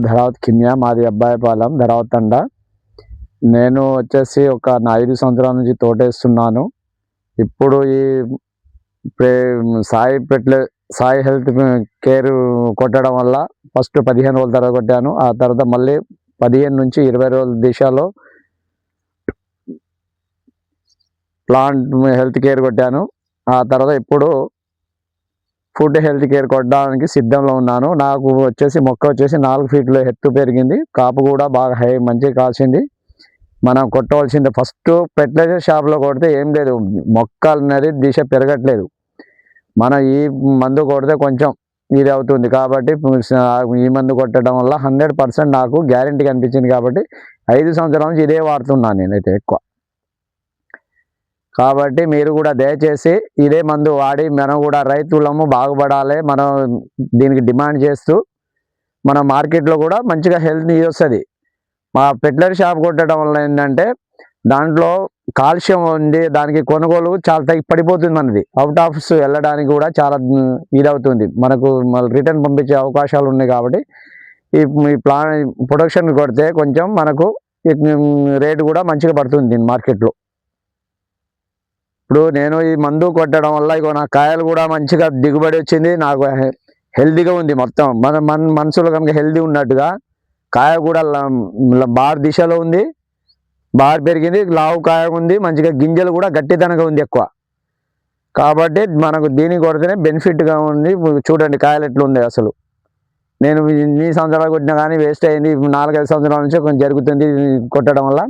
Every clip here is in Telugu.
ధరావత్ కిమియా, మాది అబ్బాయిపాలెం ధరావత్ తండ. నేను వచ్చేసి ఒక 5 సంవత్సరాల నుంచి తోటేస్తున్నాను. ఇప్పుడు ఈ సాయి హెల్త్ కేర్ కొట్టడం వల్ల ఫస్ట్ 15 రోజుల తర్వాత కొట్టాను. ఆ తర్వాత మళ్ళీ 15 నుంచి 20 రోజుల దిశలో ప్లాంట్ హెల్త్ కేర్ కొట్టాను. ఆ తర్వాత ఇప్పుడు ఫుడ్ హెల్త్ కేర్ కొట్టడానికి సిద్ధంలో ఉన్నాను. నాకు వచ్చేసి మొక్క వచ్చేసి 4 ఫీట్ల ఎత్తు పెరిగింది. కాపు కూడా బాగా మంచిగా కాసింది. మనం కొట్టవలసింది ఫస్ట్ ఫెర్టిలైజర్ షాప్లో కొడితే ఏం లేదు, మొక్క అనేది దిశ పెరగట్లేదు. మన ఈ మందు కొడితే కొంచెం ఇది అవుతుంది. కాబట్టి ఈ మందు కొట్టడం వల్ల 100% నాకు గ్యారెంటీ కనిపించింది. కాబట్టి 5 సంవత్సరాల నుంచి ఇదే వాడుతున్నాను నేనైతే ఎక్కువ. కాబట్టి మీరు కూడా దయచేసి ఇదే మందు వాడి మనం కూడా రైతులము బాగుపడాలి. మనం దీనికి డిమాండ్ చేస్తూ మన మార్కెట్లో కూడా మంచిగా హెల్త్ వస్తుంది. మా ఫెర్టిలైజర్ షాప్ కొట్టడం వల్ల ఏంటంటే దాంట్లో కాల్షియం ఉంది, దానికి కొనుగోలు చాలా పడిపోతుంది. మనది అవుట్ ఆఫ్స్ వెళ్ళడానికి కూడా చాలా ఇదవుతుంది. మనకు రిటర్న్ పంపించే అవకాశాలు ఉన్నాయి. కాబట్టి ఈ ప్రొడక్షన్ కొడితే కొంచెం మనకు రేటు కూడా మంచిగా పడుతుంది దీని మార్కెట్లో. ఇప్పుడు నేను ఈ మందు కొట్టడం వల్ల ఇగో నా కాయలు కూడా మంచిగా దిగుబడి వచ్చింది. నాకు హెల్తీగా ఉంది. మొత్తం మన మనసులో కనుక హెల్తీ ఉన్నట్టుగా కాయ కూడా బార్ దిశలో ఉంది, బార్ పెరిగింది, లావు కాయ ఉంది, మంచిగా గింజలు కూడా గట్టిదనగా ఉంది ఎక్కువ. కాబట్టి మనకు దీనికి కొడితేనే బెనిఫిట్గా ఉంది. చూడండి కాయలు ఎట్లా ఉంది. అసలు నేను ఈ సంవత్సరాలు కొట్టినా కానీ వేస్ట్ అయింది. 4-5 సంవత్సరాల నుంచి కొంచెం జరుగుతుంది కొట్టడం వల్ల.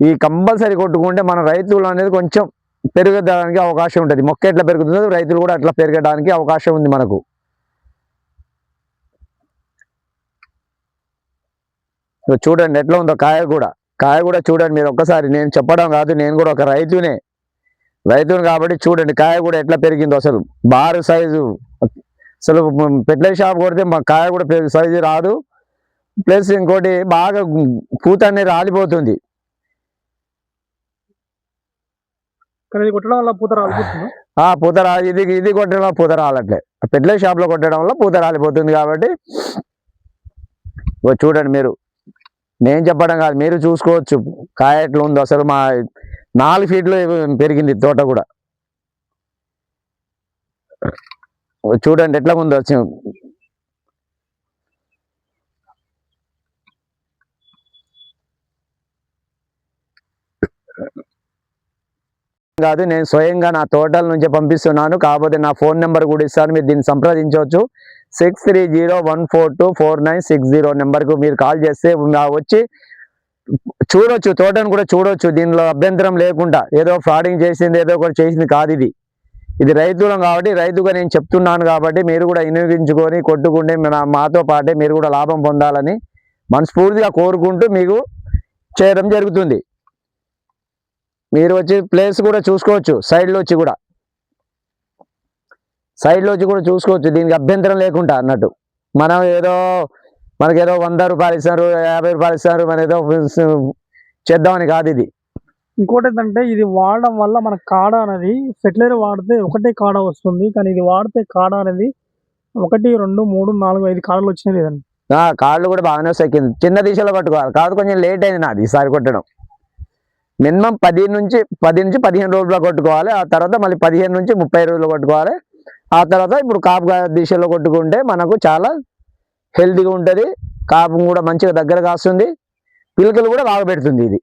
ఈ కంపల్సరీ కొట్టుకుంటే మన రైతులు అనేది కొంచెం పెరగడానికి అవకాశం ఉంటుంది. మొక్క ఎట్లా పెరుగుతుందో రైతులు కూడా అట్లా పెరగడానికి అవకాశం ఉంది మనకు. చూడండి ఎట్లా ఉందో కాయ కూడా చూడండి మీరు ఒక్కసారి. నేను చెప్పడం కాదు, నేను కూడా ఒక రైతుని కాబట్టి చూడండి కాయ కూడా ఎట్లా పెరిగిందో. అసలు బారు సైజు, అసలు ఫెర్టిలైజర్ షాప్ కొడితే మా కాయ కూడా సైజు రాదు. ప్లస్ ఇంకోటి బాగా పూత అనేది రాలిపోతుంది. పూత ఇది కొట్టడం వల్ల పూత రాలట్లే. ఫెర్టిలైజర్ షాప్ లో కొట్టడం వల్ల పూత రాలిపోతుంది. కాబట్టి చూడండి మీరు, నేను చెప్పడం కాదు, మీరు చూసుకోవచ్చు కాయ ఎట్లా ఉందో. అసలు మా 4 ఫీట్లు పెరిగింది తోట కూడా. చూడండి ఎట్లా ఉందో. కాదు, నేను స్వయంగా నా తోటల నుంచి పంపిస్తున్నాను. కాకపోతే నా ఫోన్ నెంబర్ కూడా ఇస్తాను, మీరు దీన్ని సంప్రదించవచ్చు. 6301424960 నెంబర్కు మీరు కాల్ చేస్తే వచ్చి చూడొచ్చు, తోటను కూడా చూడొచ్చు. దీనిలో అభ్యంతరం లేకుండా ఏదో ఫ్రాడింగ్ చేసింది ఏదో ఒకటి చేసింది కాదు. ఇది రైతులం కాబట్టి రైతుగా నేను చెప్తున్నాను. కాబట్టి మీరు కూడా వినియోగించుకొని కొట్టుకుంటే మాతో పాటే మీరు కూడా లాభం పొందాలని మనస్ఫూర్తిగా కోరుకుంటూ మీకు చేయడం జరుగుతుంది. మీరు వచ్చి ప్లేస్ కూడా చూసుకోవచ్చు, సైడ్లో వచ్చి కూడా చూసుకోవచ్చు. దీనికి అభ్యంతరం లేకుండా అన్నట్టు. మనం మనకేదో 100 రూపాయలు ఇస్తారు, 50 రూపాయలు ఇస్తారు, మన ఏదో చేద్దామని కాదు. ఇది ఇంకోటి ఏంటంటే ఇది వాడడం వల్ల మన కాడ అనేది ఫెర్టిలైజర్ వాడితే ఒకటే కాడ వస్తుంది. కానీ ఇది వాడితే కాడ అనేది 1, 2, 3, 4, 5 కాడలు వచ్చినాయి లేదండి. కాళ్ళు కూడా బాగానే వస్తాయి. చిన్న దిశలో కొట్టుకోవాలి. కాదు కొంచెం లేట్ అయింది నాది ఈసారి కొట్టడం. మినిమం 10 నుంచి 15 రోజుల్లో కొట్టుకోవాలి. ఆ తర్వాత మళ్ళీ 15 నుంచి 30 రోజులు కొట్టుకోవాలి. ఆ తర్వాత ఇప్పుడు కాపు దిశలో కొట్టుకుంటే మనకు చాలా హెల్తీగా ఉంటుంది. కాపు కూడా మంచిగా దగ్గర కాస్తుంది, పిలకలు కూడా బాగా పెడుతుంది. ఇది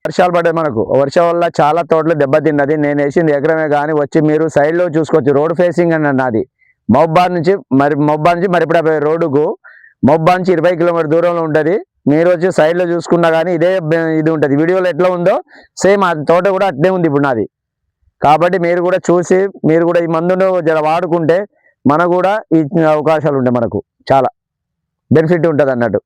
వర్షాలు పడ్డాయి. మనకు వర్షం వల్ల చాలా తోటలు దెబ్బతిన్నది. నేను వేసింది ఎకరమే కానీ వచ్చి మీరు సైడ్లో చూసుకోవచ్చు. రోడ్ ఫేసింగ్ అని అన్నది మహబూబాద్ నుంచి మరిపడ రోడ్డుకు మహబూబాద్ నుంచి 20 కిలోమీటర్ దూరంలో ఉంటుంది. మీరు వచ్చి సైడ్లో చూసుకున్నా కానీ ఇదే ఇది ఉంటుంది. వీడియోలో ఎట్లా ఉందో సేమ్ ఆ తోట కూడా అట్లే ఉంది ఇప్పుడు నాది. కాబట్టి మీరు కూడా చూసి మీరు కూడా ఈ మందును జర వాడుకుంటే మనకు కూడా ఈ అవకాశాలు ఉంటాయి. మనకు చాలా బెనిఫిట్ ఉంటుంది అన్నట్టు.